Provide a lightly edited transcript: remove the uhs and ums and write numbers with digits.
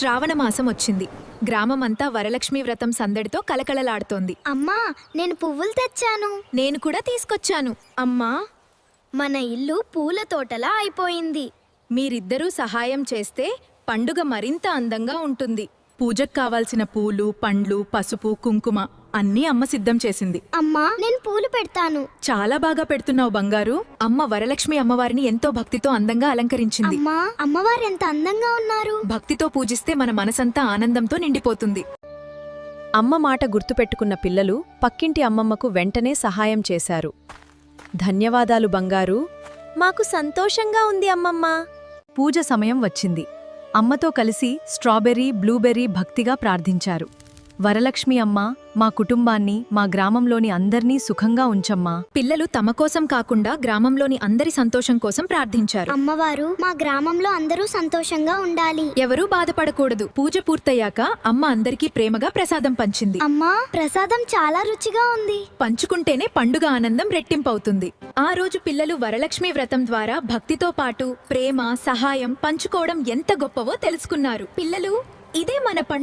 శ్రావణమాసం వచ్చింది. గ్రామమంతా వరలక్ష్మి వ్రతం సందడితో కలకలలాడుతోంది. అమ్మా, నేను పువ్వులు తెచ్చాను. నేను కూడా తీసుకొచ్చాను. అమ్మా, మన ఇల్లు పూల తోటలా అయిపోయింది. మీరిద్దరూ సహాయం చేస్తే పండుగ మరింత అందంగా ఉంటుంది. పూజకు కావాల్సిన పూలు, పండ్లు, పసుపు, కుంకుమ అన్నీ అమ్మ సిద్ధం చేసింది. అమ్మా, నేను పూలు పెడతాను. చాలా బాగా పెడుతున్నావు బంగారు. అమ్మ వరలక్ష్మి అమ్మవారిని ఎంతో భక్తితో అందంగా అలంకరించింది. అమ్మా, అమ్మవారు ఎంత అందంగా ఉన్నారు. భక్తితో పూజిస్తే మన మనసంతా ఆనందంతో నిండిపోతుంది. అమ్మ మాట గుర్తుపెట్టుకున్న పిల్లలు పక్కింటి అమ్మమ్మకు వెంటనే సహాయం చేశారు. ధన్యవాదాలు బంగారు. మాకు సంతోషంగా ఉంది అమ్మమ్మ. పూజ సమయం వచ్చింది. అమ్మతో కలిసి స్ట్రాబెర్రీ, బ్లూబెర్రీ భక్తిగా ప్రార్థించారు. వరలక్ష్మి అమ్మ, మా కుటుంబాన్ని, మా గ్రామంలోని అందర్నీ సుఖంగా ఉంచమ్మా. పిల్లలు తమ కోసం కాకుండా గ్రామంలోని అందరి సంతోషం కోసం ప్రార్థించారు. అమ్మవారు, మా గ్రామంలో అందరూ సంతోషంగా ఉండాలి. ఎవరూ బాధపడకూడదు. పూజ పూర్తయ్యాక అమ్మ అందరికీ ప్రేమగా ప్రసాదం పంచింది. అమ్మా, ప్రసాదం చాలా రుచిగా ఉంది. పంచుకుంటేనే పండుగ ఆనందం రెట్టింపవుతుంది. ఆ రోజు పిల్లలు వరలక్ష్మి వ్రతం ద్వారా భక్తితో పాటు ప్రేమ, సహాయం పంచుకోవడం ఎంత గొప్పవో తెలుసుకున్నారు. పిల్లలు, ఇదే మన పండుగ